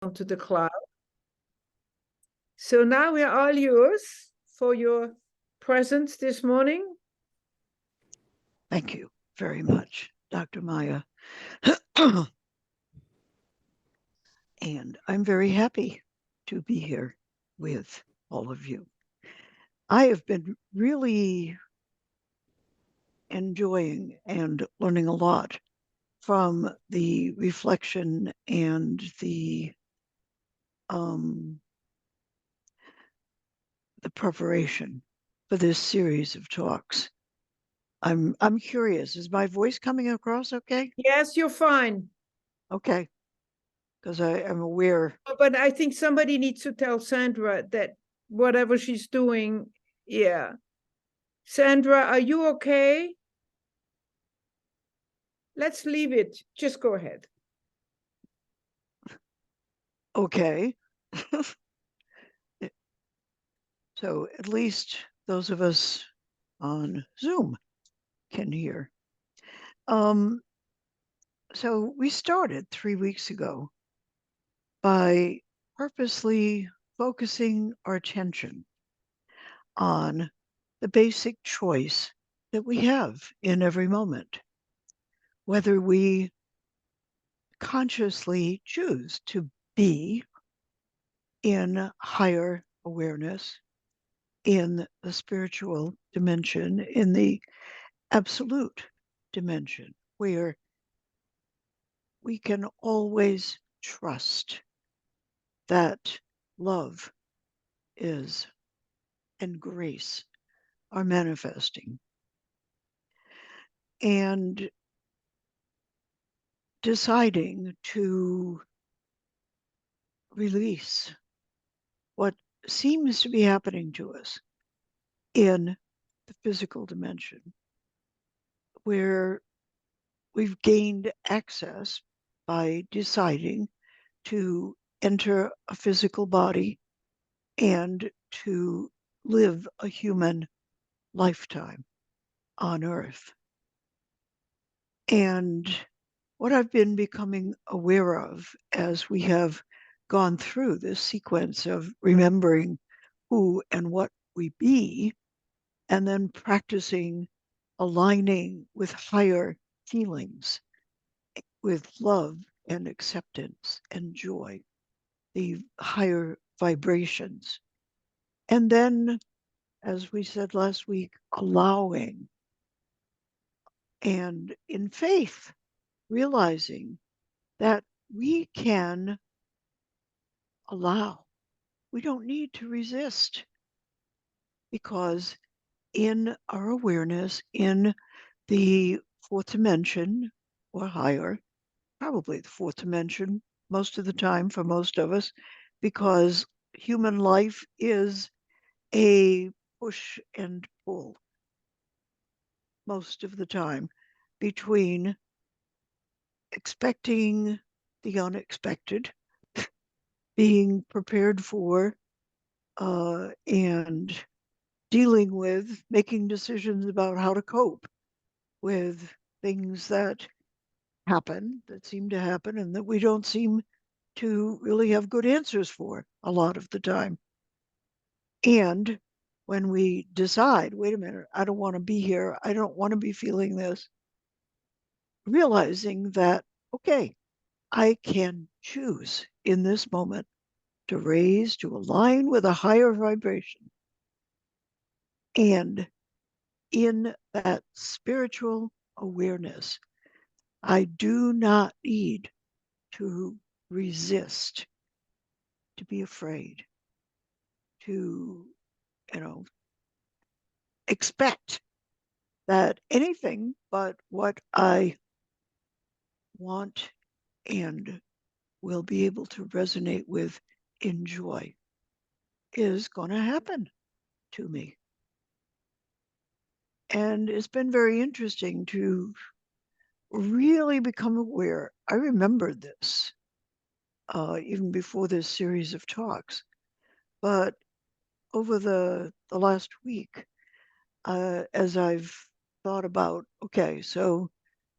onto the cloud. So now we are all yours for your presence this morning. Thank you very much, Dr. Maya. And I'm very happy to be here with all of you. I have been really enjoying and learning a lot from the reflection and the preparation for this series of talks. I'm curious. Is my voice coming across okay? Yes, you're fine. Okay, because I am aware. But I think somebody needs to tell Sandra that whatever she's doing, yeah. Sandra, are you okay? Let's leave it. Just go ahead. Okay. So at least those of us on Zoom can hear. So we started 3 weeks ago by purposely focusing our attention on the basic choice that we have in every moment, whether we consciously choose to be in higher awareness, in the spiritual dimension, in the absolute dimension, where we can always trust that love is and grace are manifesting. And deciding to release what seems to be happening to us in the physical dimension, where we've gained access by deciding to enter a physical body and to live a human lifetime on Earth. And what I've been becoming aware of as we have gone through this sequence of remembering who and what we be, and then practicing aligning with higher feelings, with love and acceptance and joy, the higher vibrations. And then, as we said last week, allowing and in faith, realizing that we can allow. We don't need to resist because in our awareness, in the fourth dimension or higher, probably the fourth dimension most of the time for most of us, because human life is a push and pull most of the time between expecting the unexpected, being prepared for, and dealing with making decisions about how to cope with things that happen, that seem to happen, and that we don't seem to really have good answers for a lot of the time. And when we decide, wait a minute, I don't want to be here, I don't want to be feeling this, realizing that, okay, I can choose in this moment to raise, to align with a higher vibration. And in that spiritual awareness, I do not need to resist, to be afraid, to, you know, expect that anything but what I want and will be able to resonate with in joy is going to happen to me. And it's been very interesting to really become aware. I remember this even before this series of talks, but over the last week, as I've thought about, okay, so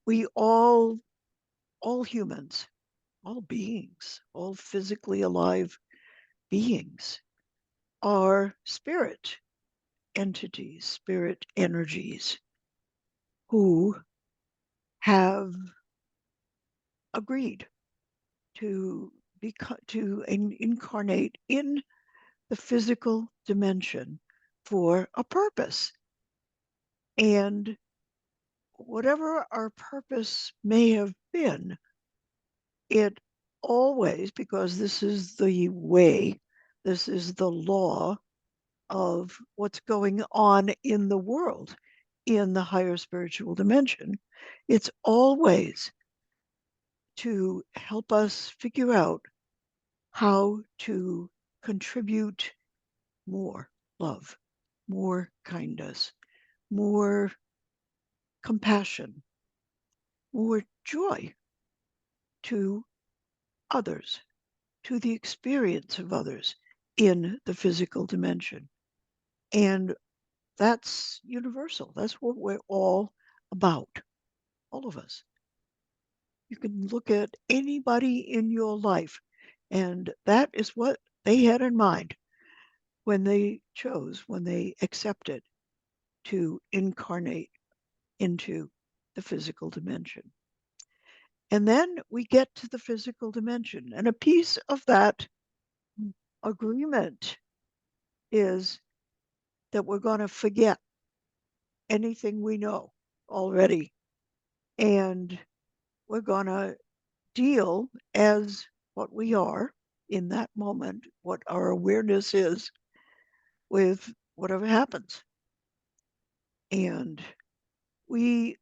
we all humans all beings, all physically alive beings are spirit entities, spirit energies who have agreed to incarnate in the physical dimension for a purpose. And whatever our purpose may have been, it always, because this is the way, this is the law of what's going on in the world, in the higher spiritual dimension, it's always to help us figure out how to contribute more love, more kindness, more compassion, more joy to others, to the experience of others in the physical dimension. And that's universal. That's what we're all about, all of us. You can look at anybody in your life, and that is what they had in mind when they chose, when they accepted to incarnate into the physical dimension. And then we get to the physical dimension, and a piece of that agreement is that we're going to forget anything we know already, and we're going to deal as what we are in that moment, what our awareness is with whatever happens. And we,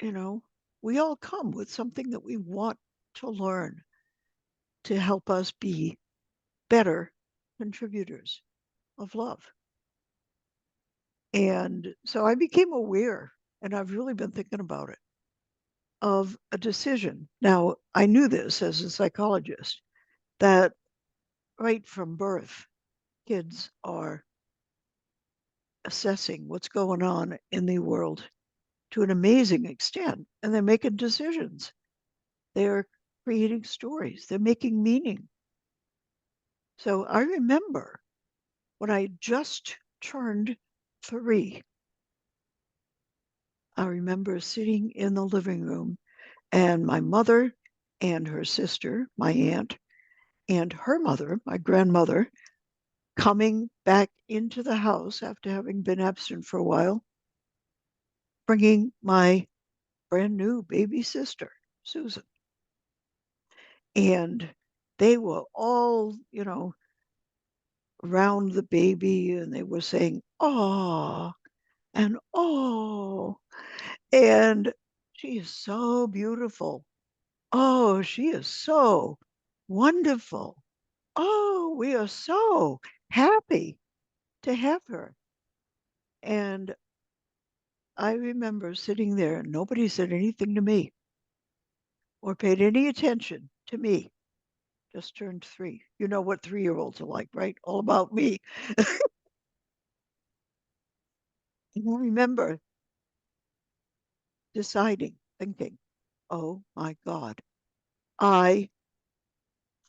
you know, we all come with something that we want to learn to help us be better contributors of love. And so I became aware, and I've really been thinking about it, of a decision. Now, I knew this as a psychologist, that right from birth, kids are assessing what's going on in the world to an amazing extent, and they're making decisions. They're creating stories, they're making meaning. So I remember when I just turned 3, I remember sitting in the living room and my mother and her sister, my aunt, and her mother, my grandmother, coming back into the house after having been absent for a while, bringing my brand new baby sister, Susan. And they were all, around the baby, and they were saying, "Oh," and "Oh," and "She is so beautiful. Oh, she is so wonderful. Oh, we are so happy to have her." And I remember sitting there and nobody said anything to me or paid any attention to me. Just turned 3. You know what 3-year-olds are like, right? All about me. And I remember deciding, thinking, oh my God, I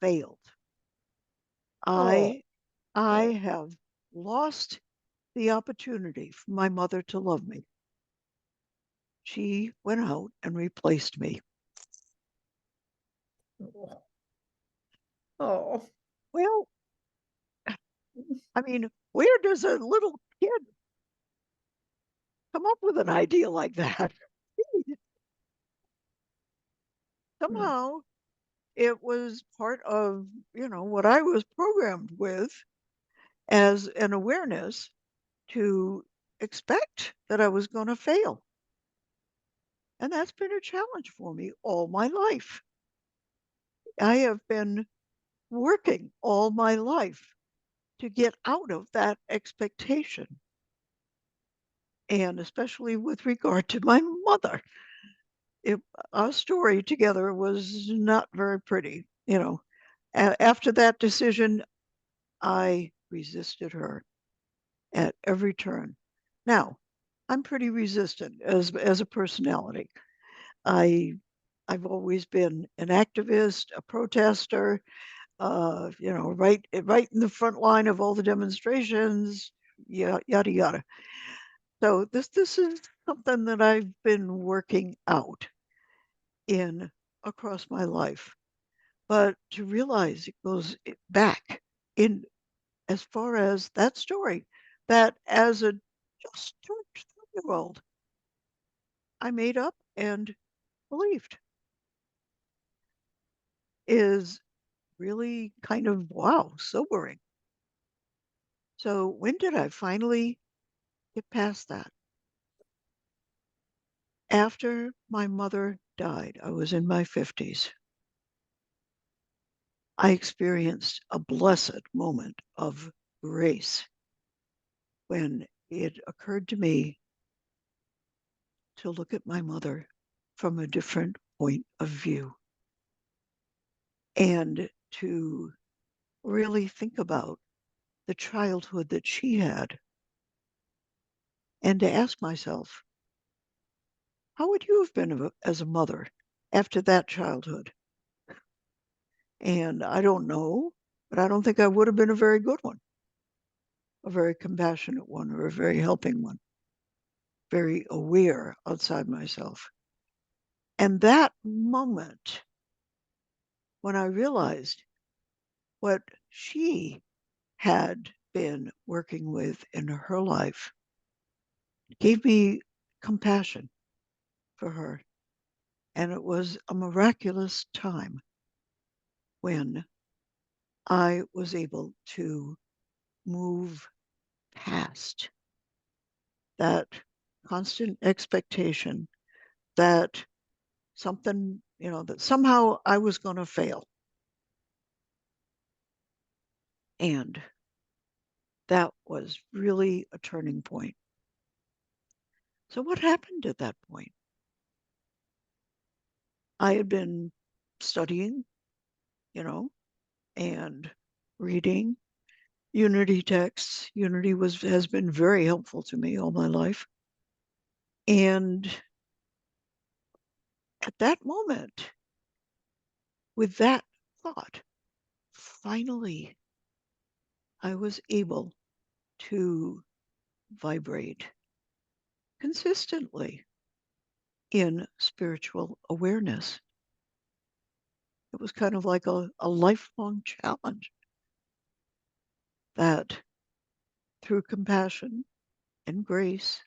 failed. Oh, I I have lost the opportunity for my mother to love me. She went out and replaced me. oh, oh. Well, I mean, where does a little kid come up with an idea like that? Hmm. Somehow it was part of, what I was programmed with as an awareness to expect that I was going to fail. And that's been a challenge for me all my life. I have been working all my life to get out of that expectation. And especially with regard to my mother, it, our story together was not very pretty. After that decision, I resisted her at every turn. Now, I'm pretty resistant as a personality. I I've always been an activist, a protester, right in the front line of all the demonstrations, yada yada. So this is something that I've been working out in across my life. But to realize it goes back in as far as that story, that as a just 2 year old, I made up and believed is really kind of wow, sobering. So when did I finally get past that? After my mother died, I was in my 50s. I experienced a blessed moment of grace when it occurred to me to look at my mother from a different point of view and to really think about the childhood that she had and to ask myself, how would you have been as a mother after that childhood? And I don't know, but I don't think I would have been a very good one, a very compassionate one, or a very helping one, very aware outside myself. And that moment when I realized what she had been working with in her life gave me compassion for her. And it was a miraculous time when I was able to move past that constant expectation that something, that somehow I was going to fail. And that was really a turning point. So, what happened at that point? I had been studying, you know, and reading Unity texts. Unity has been very helpful to me all my life. And at that moment, with that thought, finally, I was able to vibrate consistently in spiritual awareness. It was kind of like a lifelong challenge that through compassion and grace,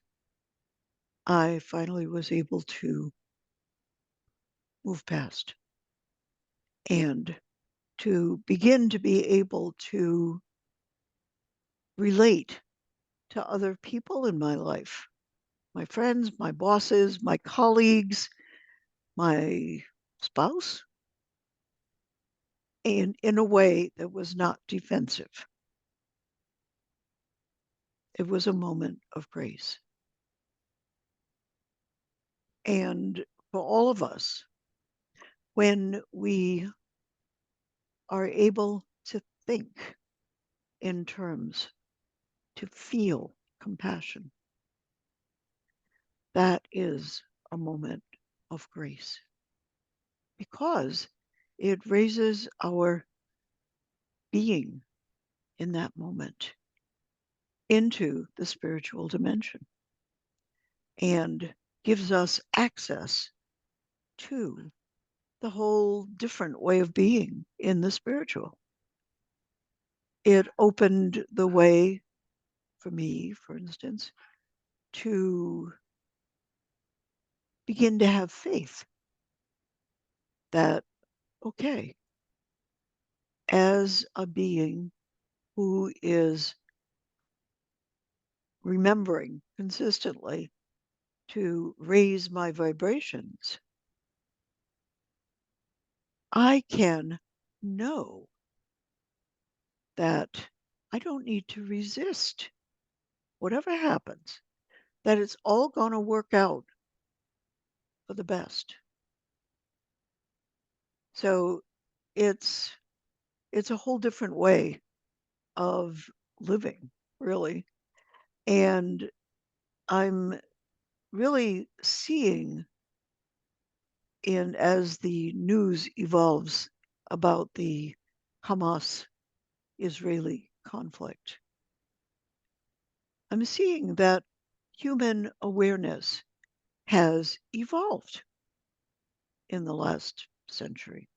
I finally was able to move past and to begin to be able to relate to other people in my life, my friends, my bosses, my colleagues, my spouse, and in a way that was not defensive. It was a moment of grace. And for all of us, when we are able to think in terms, to feel compassion, that is a moment of grace because it raises our being in that moment into the spiritual dimension and gives us access to the whole different way of being in the spiritual. It opened the way for me, for instance, to begin to have faith that, okay, as a being who is remembering consistently to raise my vibrations, I can know that I don't need to resist whatever happens, that it's all going to work out for the best. So it's it's a whole different way of living, really. And I'm really seeing as the news evolves about the Hamas Israeli conflict, I'm seeing that human awareness has evolved in the last century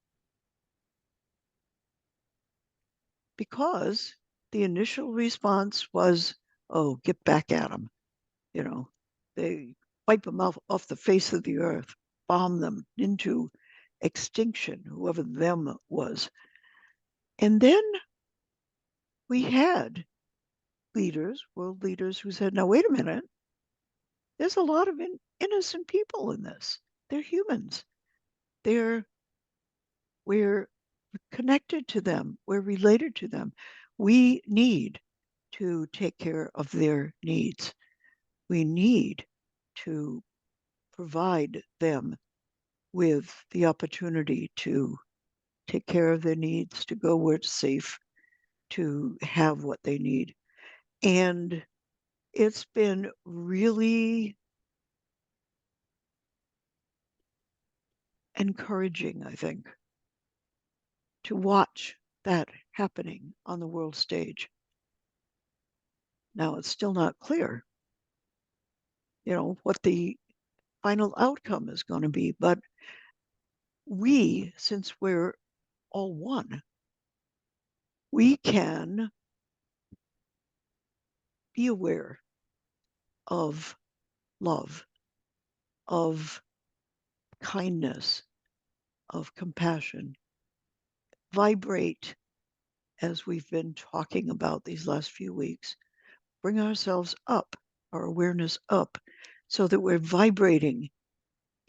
because the initial response was, oh, get back at them. You know, they wipe them off the face of the earth, bomb them into extinction, whoever them was. And then we had leaders, world leaders, who said, now, wait a minute, there's a lot of innocent people in this. They're humans. We're connected to them. We're related to them. We need to take care of their needs. We need to provide them with the opportunity to take care of their needs, to go where it's safe, to have what they need. And it's been really encouraging, I think, to watch that happening on the world stage. Now, it's still not clear, what the final outcome is going to be, but we, since we're all one, we can be aware of love, of kindness, of compassion, vibrate as we've been talking about these last few weeks, bring ourselves up, our awareness up, so that we're vibrating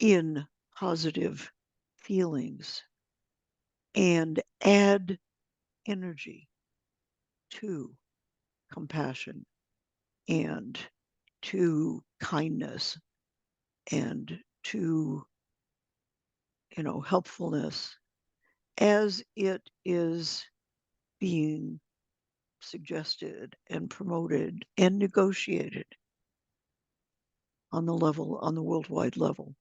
in positive feelings and add energy to compassion and to kindness and to helpfulness as it is being suggested and promoted and negotiated on the worldwide level.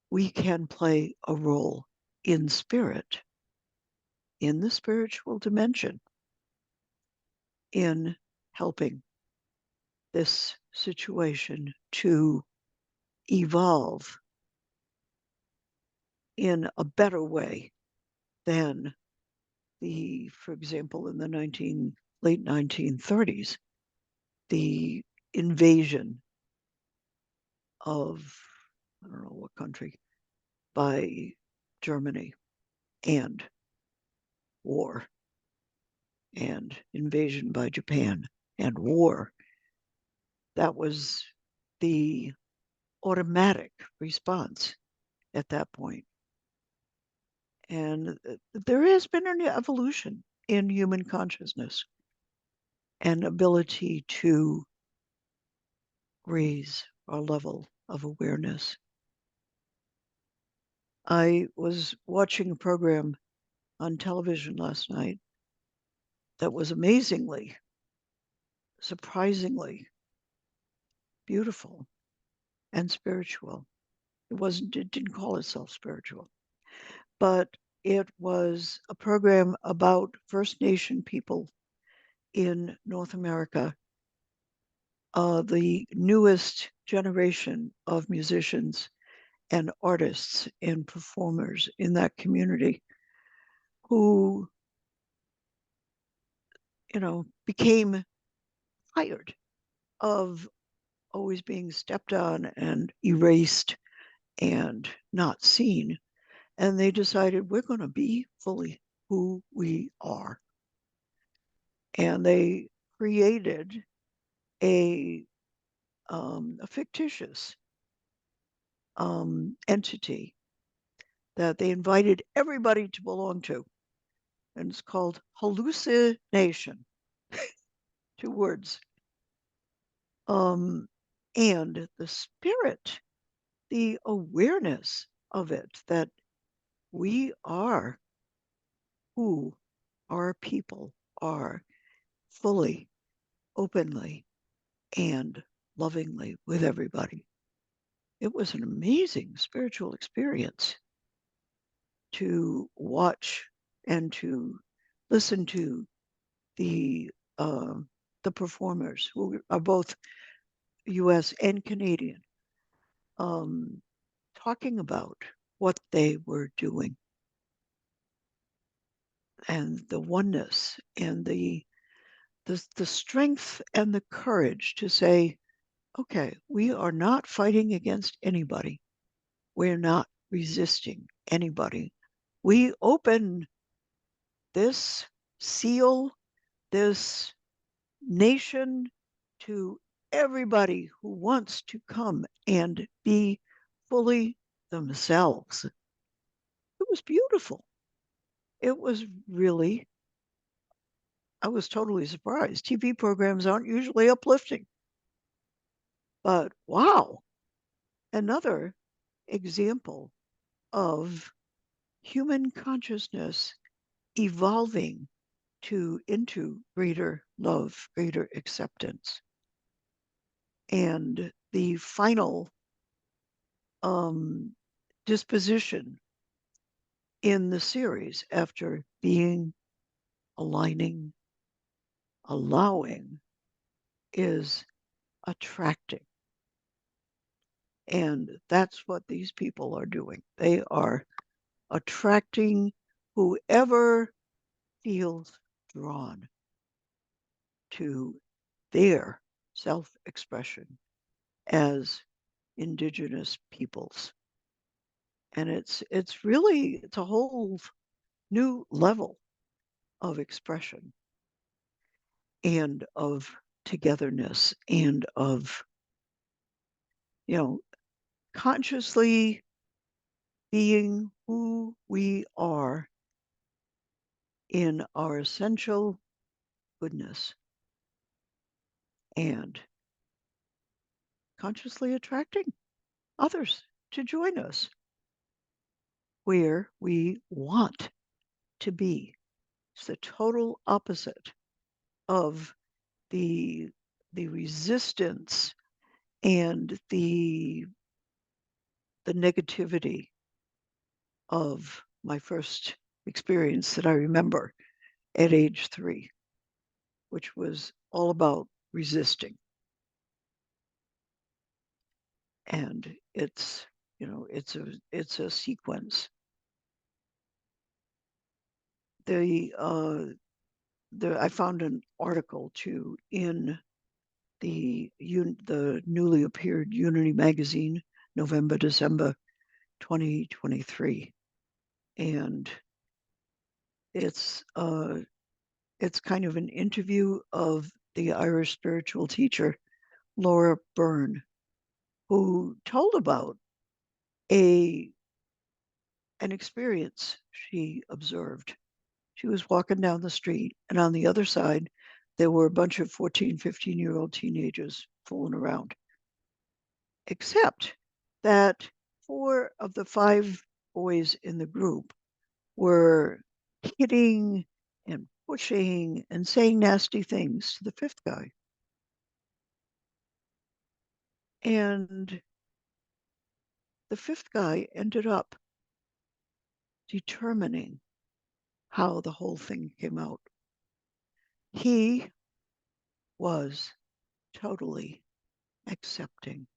We can play a role in spirit, in the spiritual dimension, in helping this situation to evolve in a better way than for example, in the late 1930s, the invasion of, I don't know what country, by Germany, and war, and invasion by Japan, and war. That was the automatic response at that point. And there has been an evolution in human consciousness and ability to raise our level of awareness. I was watching a program on television last night that was amazingly, surprisingly beautiful and spiritual. It didn't call itself spiritual, but it was a program about First Nation people in North America, the newest generation of musicians and artists and performers in that community who, became tired of always being stepped on and erased and not seen. And they decided we're going to be fully who we are. And they created a fictitious entity that they invited everybody to belong to. And it's called hallucination. 2 words. And the spirit, the awareness of it, that we are who our people are, fully, openly, and lovingly with everybody. it was an amazing spiritual experience to watch and to listen to the performers who are both U.S. and Canadian, talking about what they were doing and the oneness and the strength and the courage to say, okay, we are not fighting against anybody. We're not resisting anybody. We open this seal, this nation to everybody who wants to come and be fully themselves. It was beautiful. It was really, I was totally surprised. TV programs aren't usually uplifting, but wow, another example of human consciousness evolving into greater love, greater acceptance. And the final disposition in the series after being, aligning, allowing is attracting. And that's what these people are doing. They are attracting whoever feels drawn to their self-expression as indigenous peoples. And it's really, it's a whole new level of expression and of togetherness and of, consciously being who we are in our essential goodness and consciously attracting others to join us where we want to be. It's the total opposite of the resistance and the negativity of my first experience that I remember at age 3, which was all about resisting. And it's a sequence. I found an article too in the newly appeared Unity magazine, November, December 2023, and it's kind of an interview of the Irish spiritual teacher Laura Byrne, who told about an experience she observed. She was walking down the street, and on the other side, there were a bunch of 14, 15-year-old teenagers fooling around. Except that 4 of the 5 boys in the group were hitting and pushing and saying nasty things to the 5th guy. And the 5th guy ended up determining how the whole thing came out. He was totally accepting.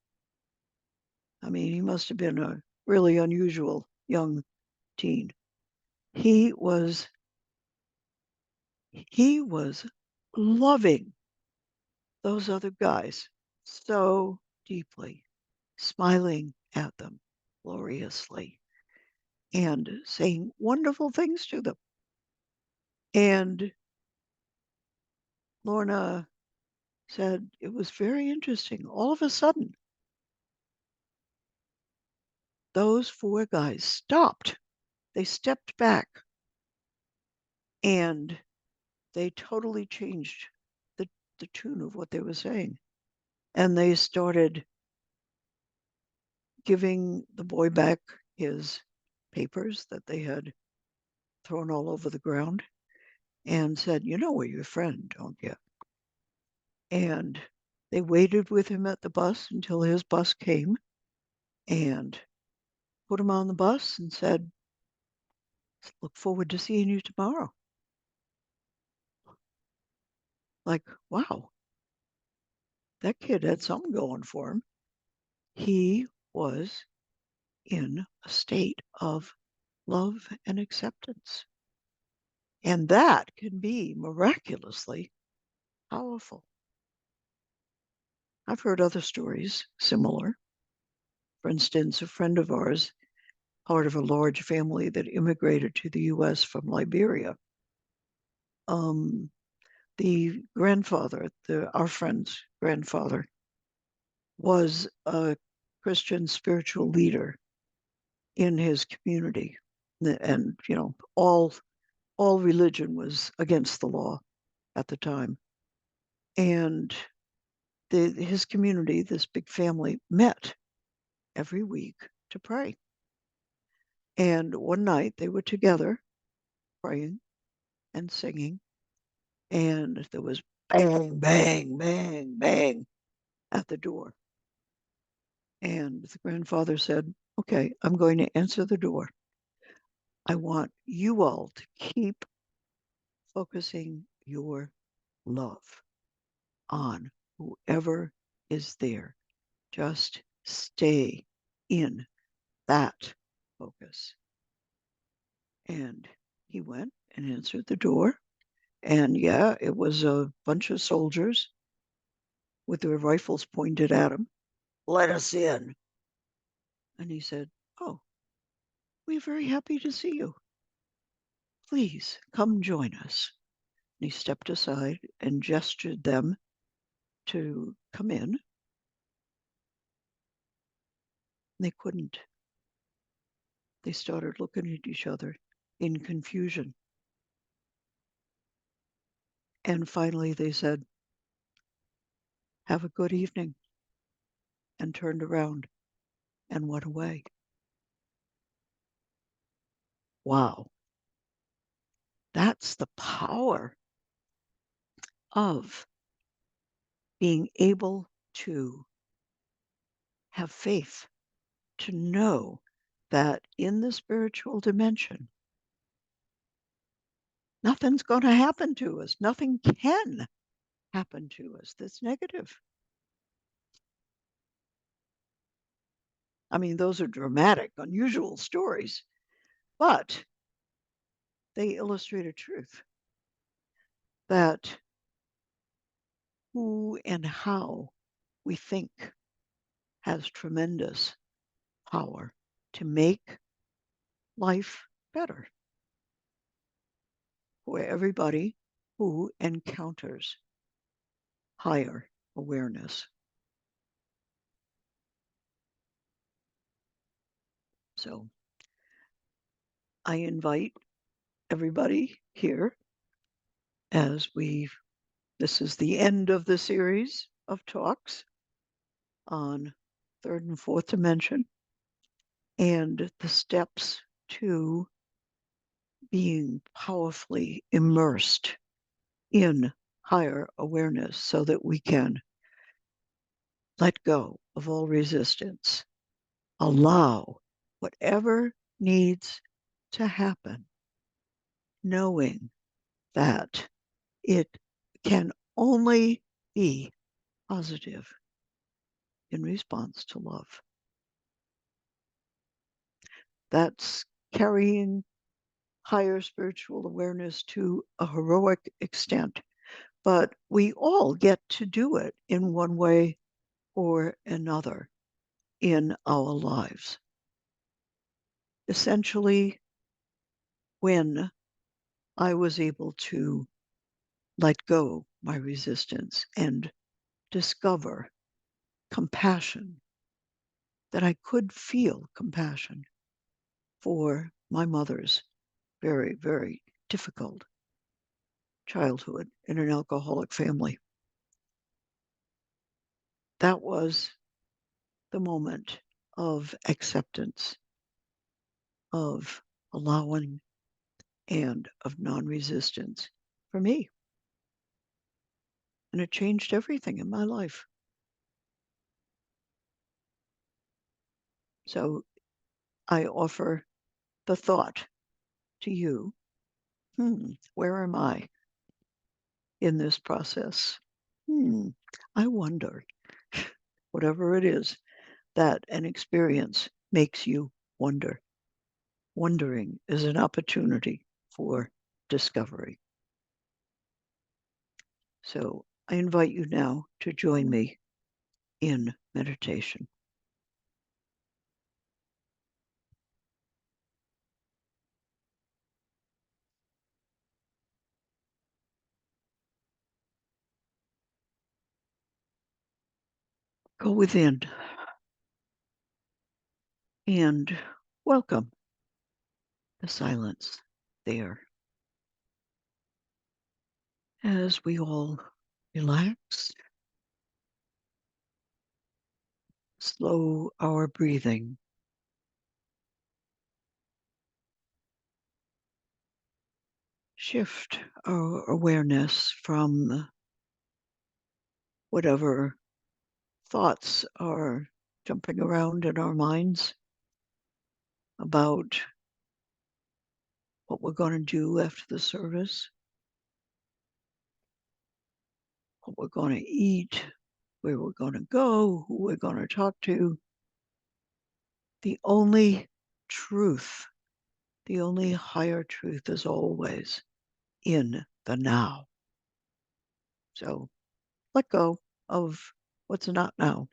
I mean, he must have been a really unusual young teen. He was loving those other guys so deeply, smiling at them gloriously and saying wonderful things to them. And Lorna said it was very interesting. All of a sudden, those 4 guys stopped. They stepped back and they totally changed the tune of what they were saying. And they started giving the boy back his papers that they had thrown all over the ground and said, "You know we're your friend, don't you?" And they waited with him at the bus until his bus came. and put him on the bus and said, look forward to seeing you tomorrow. Like, wow, that kid had something going for him. He was in a state of love and acceptance. And that can be miraculously powerful. I've heard other stories similar. For instance, a friend of ours, part of a large family that immigrated to the US from Liberia, the grandfather, our friend's grandfather, was a Christian spiritual leader in his community. And, all religion was against the law at the time. And his community, this big family, met every week to pray. And one night they were together praying and singing, and there was bang, bang, bang, bang at the door. And the grandfather said, okay, I'm going to answer the door. I want you all to keep focusing your love on whoever is there. Just stay in that focus. And he went and answered the door. And yeah, it was a bunch of soldiers with their rifles pointed at him. Let us in. And he said, oh, we're very happy to see you. Please come join us. And he stepped aside and gestured them to come in. They couldn't. They started looking at each other in confusion. And finally they said, have a good evening, and turned around and went away. Wow. That's the power of being able to have faith, to know that in the spiritual dimension, nothing's going to happen to us. Nothing can happen to us that's negative. I mean, those are dramatic, unusual stories, but they illustrate a truth that who and how we think has tremendous power to make life better for everybody who encounters higher awareness. So I invite everybody here as this is the end of the series of talks on third and fourth dimension and the steps to being powerfully immersed in higher awareness so that we can let go of all resistance, allow whatever needs to happen, knowing that it can only be positive in response to love. That's carrying higher spiritual awareness to a heroic extent, but we all get to do it in one way or another in our lives. Essentially, when I was able to let go my resistance and discover compassion, that I could feel compassion for my mother's very, very difficult childhood in an alcoholic family. That was the moment of acceptance, of allowing, and of non-resistance for me. And it changed everything in my life. So I offer the thought to you, where am I in this process? I wonder, whatever it is that an experience makes you wonder. Wondering is an opportunity for discovery. So I invite you now to join me in meditation. Go within and welcome the silence there as we all relax, slow our breathing, shift our awareness from whatever thoughts are jumping around in our minds about what we're going to do after the service, what we're going to eat, where we're going to go, who we're going to talk to. The only truth, the only higher truth is always in the now. So let go of what's not now.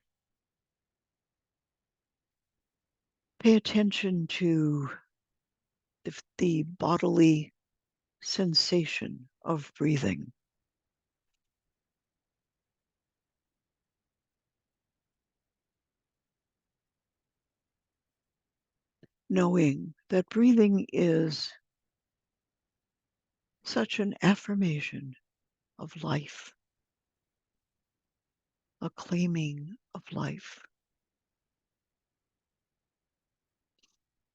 Pay attention to the bodily sensation of breathing. Knowing that breathing is such an affirmation of life, a claiming of life,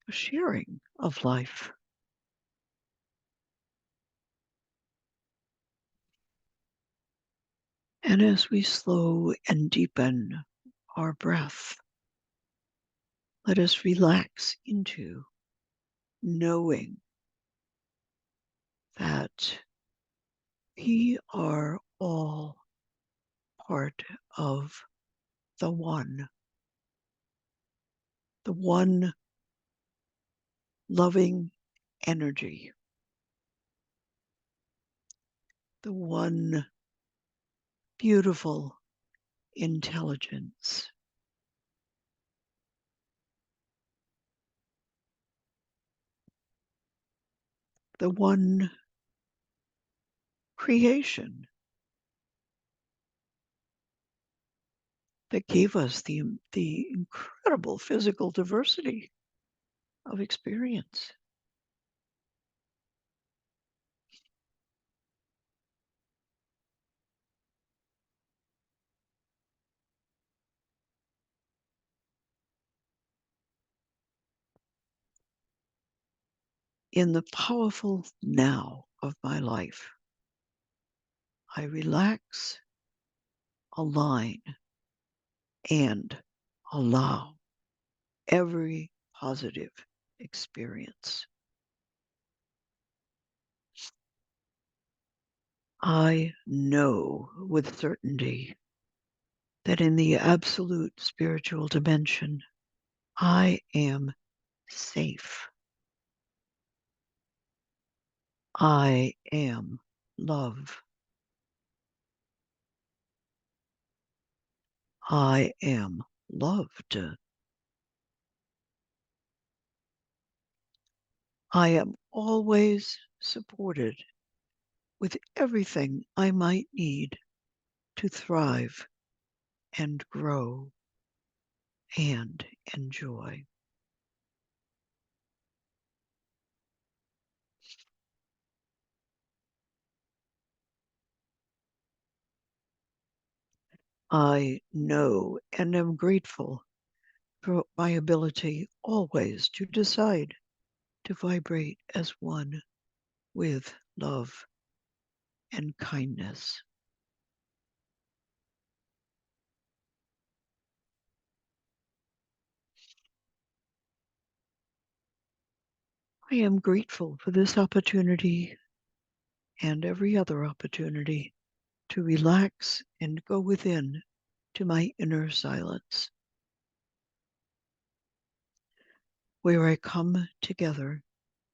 a sharing of life. And as we slow and deepen our breath, let us relax into knowing that we are all part of the one loving energy, the one beautiful intelligence, the one creation that gave us the incredible physical diversity of experience. In the powerful now of my life, I relax, align, and allow every positive experience. I know with certainty that in the absolute spiritual dimension, I am safe. I am love. I am loved. I am always supported with everything I might need to thrive and grow and enjoy. I know and am grateful for my ability always to decide to vibrate as one with love and kindness. I am grateful for this opportunity and every other opportunity to relax and go within to my inner silence, where I come together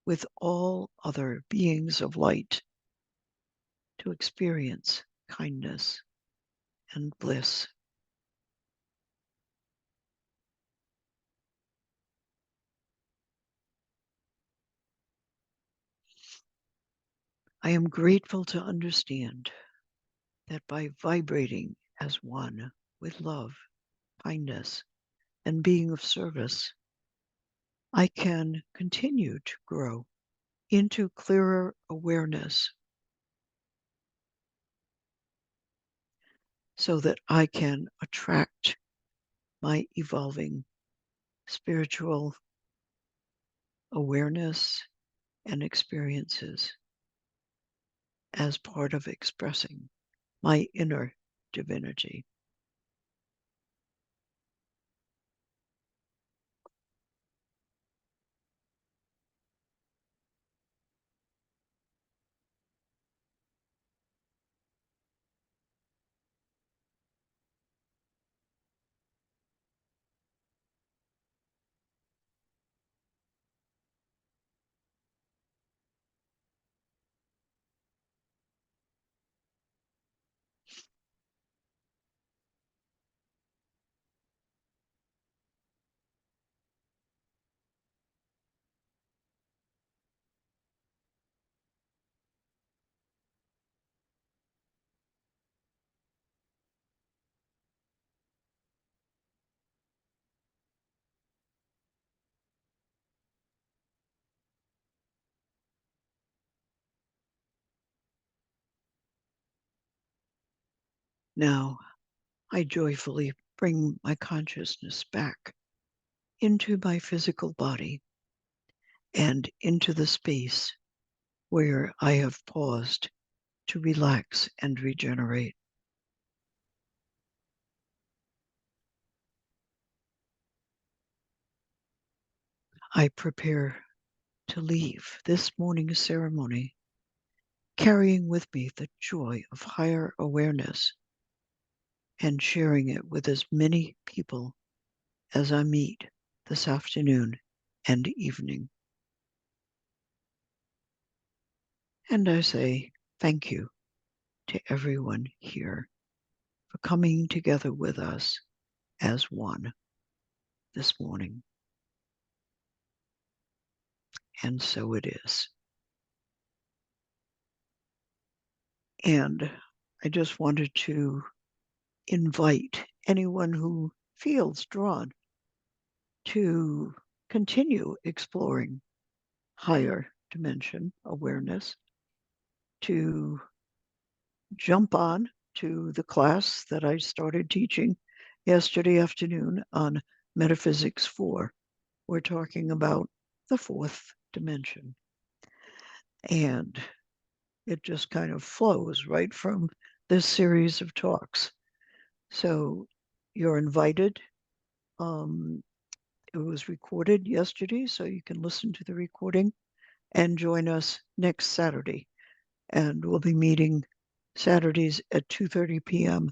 with all other beings of light to experience kindness and bliss. I am grateful to understand that by vibrating as one with love, kindness, and being of service, I can continue to grow into clearer awareness so that I can attract my evolving spiritual awareness and experiences as part of expressing my inner divinity. Now, I joyfully bring my consciousness back into my physical body and into the space where I have paused to relax and regenerate. I prepare to leave this morning's ceremony carrying with me the joy of higher awareness and sharing it with as many people as I meet this afternoon and evening. And I say thank you to everyone here for coming together with us as one this morning. And so it is. And I just wanted to invite anyone who feels drawn to continue exploring higher dimension awareness to jump on to the class that I started teaching yesterday afternoon on Metaphysics 4. We're talking about the fourth dimension. And it just kind of flows right from this series of talks. So you're invited. It was recorded yesterday, so you can listen to the recording and join us next Saturday. And we'll be meeting Saturdays at 2:30 p.m.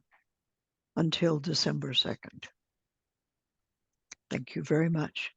until December 2nd. Thank you very much.